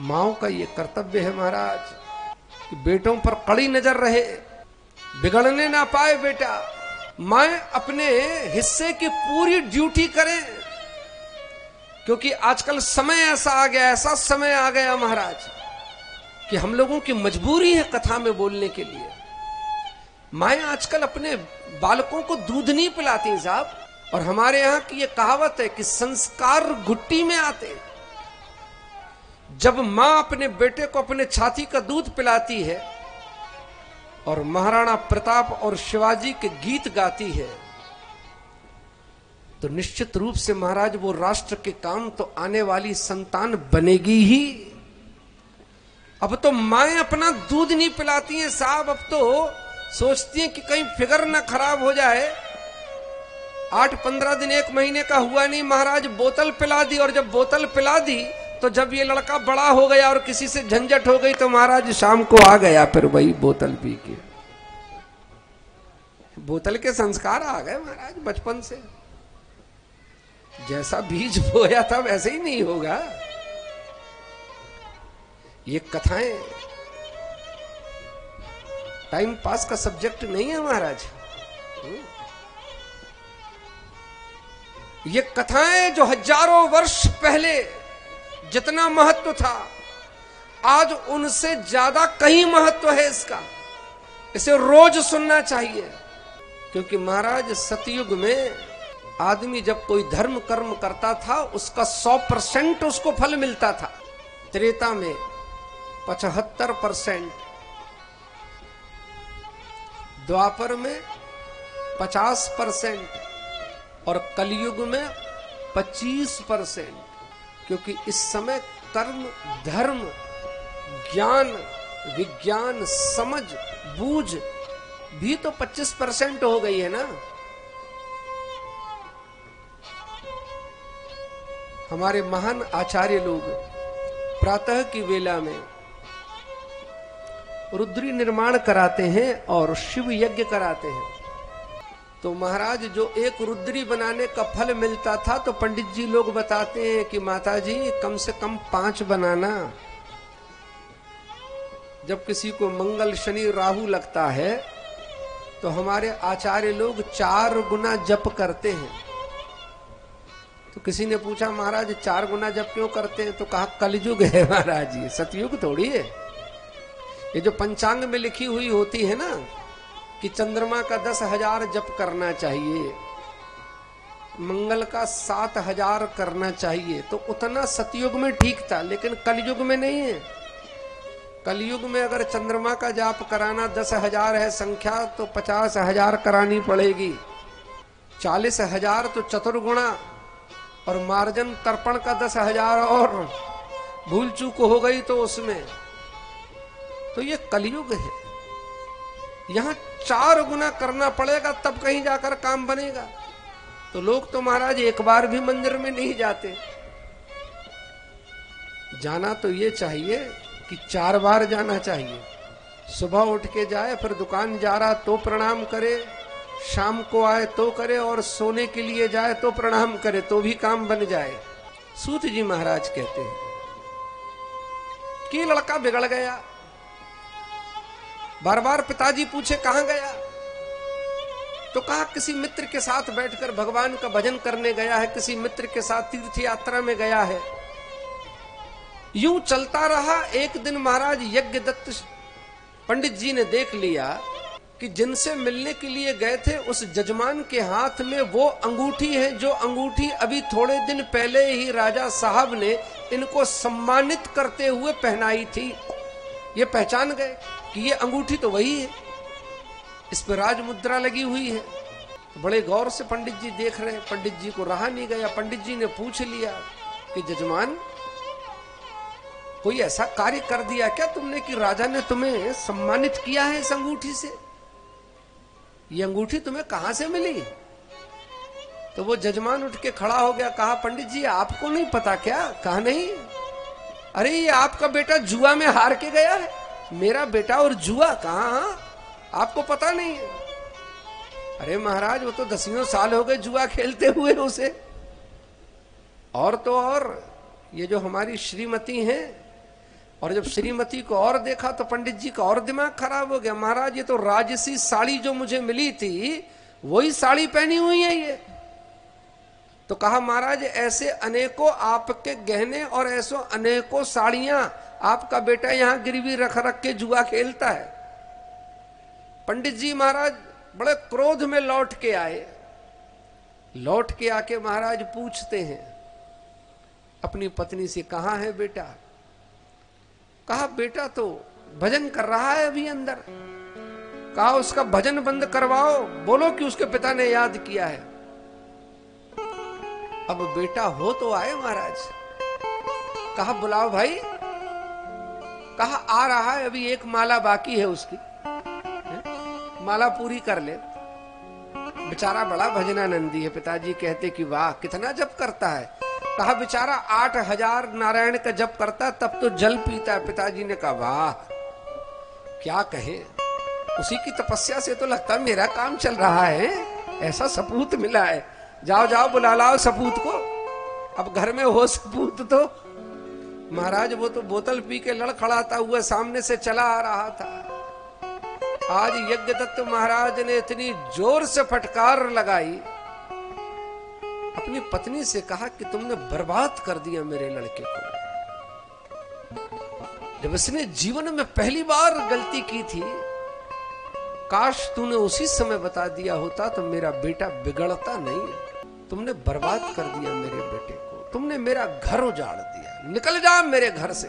माओ का ये कर्तव्य है महाराज कि बेटों पर कड़ी नजर रहे, बिगड़ने ना पाए बेटा। मां अपने हिस्से की पूरी ड्यूटी करे, क्योंकि आजकल समय ऐसा आ गया, ऐसा समय आ गया महाराज कि हम लोगों की मजबूरी है कथा में बोलने के लिए। माएं आजकल अपने बालकों को दूध नहीं पिलाती साहब, और हमारे यहां की ये कहावत है कि संस्कार घुट्टी में आते। जब मां अपने बेटे को अपने छाती का दूध पिलाती है और महाराणा प्रताप और शिवाजी के गीत गाती है, तो निश्चित रूप से महाराज वो राष्ट्र के काम तो आने वाली संतान बनेगी ही। अब तो माएं अपना दूध नहीं पिलाती हैं साहब, अब तो सोचती हैं कि कहीं फिगर ना खराब हो जाए। 8-15 दिन 1 महीने का हुआ नहीं महाराज, बोतल पिला दी, और जब बोतल पिला दी तो जब ये लड़का बड़ा हो गया और किसी से झंझट हो गई तो महाराज शाम को आ गया फिर वही बोतल पी के। बोतल के संस्कार आ गए महाराज बचपन से। जैसा बीज बोया था वैसे ही नहीं होगा। ये कथाएं टाइम पास का सब्जेक्ट नहीं है महाराज। ये कथाएं जो हजारों वर्ष पहले जितना महत्व था, आज उनसे ज्यादा कहीं महत्व है इसका। इसे रोज सुनना चाहिए, क्योंकि महाराज सतयुग में आदमी जब कोई धर्म कर्म करता था उसका 100% उसको फल मिलता था। त्रेता में 75%, द्वापर में 50% और कलयुग में 25%, क्योंकि इस समय कर्म, धर्म, ज्ञान, विज्ञान, समझ, बूझ भी तो 25% हो गई है ना। हमारे महान आचार्य लोग प्रातः की वेला में रुद्री निर्माण कराते हैं और शिव यज्ञ कराते हैं। तो महाराज जो एक रुद्री बनाने का फल मिलता था, तो पंडित जी लोग बताते हैं कि माता जी कम से कम 5 बनाना। जब किसी को मंगल शनि राहु लगता है तो हमारे आचार्य लोग 4 गुना जप करते हैं। तो किसी ने पूछा महाराज 4 गुना जप क्यों करते हैं? तो कहा कलयुग है महाराज, ये सतयुग थोड़ी है। ये जो पंचांग में लिखी हुई होती है ना कि चंद्रमा का 10,000 जप करना चाहिए, मंगल का 7,000 करना चाहिए, तो उतना सतयुग में ठीक था, लेकिन कलयुग में नहीं है। कलयुग में अगर चंद्रमा का जाप कराना 10,000 है संख्या, तो 50,000 करानी पड़ेगी। 40,000 तो चतुर्गुणा, और मार्जन तर्पण का 10,000 और भूल चूक हो गई तो उसमें। तो ये कलयुग है, यहां 4 गुना करना पड़ेगा तब कहीं जाकर काम बनेगा। तो लोग तो महाराज एक बार भी मंदिर में नहीं जाते। जाना तो ये चाहिए कि 4 बार जाना चाहिए। सुबह उठ के जाए, फिर दुकान जा रहा तो प्रणाम करे, शाम को आए तो करे, और सोने के लिए जाए तो प्रणाम करे, तो भी काम बन जाए। सूत जी महाराज कहते हैं कि लड़का बिगड़ गया। बार बार पिताजी पूछे कहां गया, तो कहा किसी मित्र के साथ बैठकर भगवान का भजन करने गया है, किसी मित्र के साथ तीर्थ यात्रा में गया है। यूं चलता रहा। एक दिन महाराज यज्ञदत्त पंडित जी ने देख लिया कि जिनसे मिलने के लिए गए थे उस जजमान के हाथ में वो अंगूठी है जो अंगूठी अभी थोड़े दिन पहले ही राजा साहब ने इनको सम्मानित करते हुए पहनाई थी। ये पहचान गए कि ये अंगूठी तो वही है, इस पर राज मुद्रा लगी हुई है। तो बड़े गौर से पंडित जी देख रहे हैं। पंडित जी को रहा नहीं गया। पंडित जी ने पूछ लिया कि जजमान कोई ऐसा कार्य कर दिया क्या तुमने कि राजा ने तुम्हें सम्मानित किया है इस अंगूठी से? ये अंगूठी तुम्हें कहां से मिली? तो वो जजमान उठ के खड़ा हो गया, कहा पंडित जी आपको नहीं पता क्या? कहा नहीं। अरे ये आपका बेटा जुआ में हार के गया है। मेरा बेटा और जुआ? कहा आपको पता नहीं है? अरे महाराज वो तो 10 साल हो गए जुआ खेलते हुए उसे। और तो और ये जो हमारी श्रीमती हैं और जब श्रीमती को और देखा तो पंडित जी का और दिमाग खराब हो गया। महाराज ये तो राजसी साड़ी जो मुझे मिली थी वही साड़ी पहनी हुई है ये। तो कहा महाराज ऐसे अनेकों आपके गहने और ऐसो अनेकों साड़ियां आपका बेटा यहां गिरवी रख रख के जुआ खेलता है। पंडित जी महाराज बड़े क्रोध में लौट के आए। लौट के आके महाराज पूछते हैं अपनी पत्नी से, कहां है बेटा? कहा बेटा तो भजन कर रहा है अभी अंदर। कहा उसका भजन बंद करवाओ, बोलो कि उसके पिता ने याद किया है। अब बेटा हो तो आए महाराज। कहा बुलाओ भाई। कहा आ रहा है, अभी एक माला बाकी है उसकी, माला पूरी कर ले। बेचारा बड़ा भजनानंदी है। पिताजी कहते कि वाह कितना जप करता है। कहा बेचारा 8000 नारायण का जप करता तब तो जल पीता है। पिताजी ने कहा वाह क्या कहे, उसी की तपस्या से तो लगता मेरा काम चल रहा है। ऐसा सपूत मिला है, जाओ जाओ बुला लाओ सपूत को। अब घर में हो सपूत तो। महाराज वो तो बोतल पी के लड़खड़ाता हुआ सामने से चला आ रहा था। आज यज्ञदत्त महाराज ने इतनी जोर से फटकार लगाई, अपनी पत्नी से कहा कि तुमने बर्बाद कर दिया मेरे लड़के को। जब इसने जीवन में पहली बार गलती की थी, काश तूने उसी समय बता दिया होता तो मेरा बेटा बिगड़ता नहीं। तुमने बर्बाद कर दिया मेरे बेटे को, तुमने मेरा घर उजाड़ दिया, निकल जा मेरे घर से।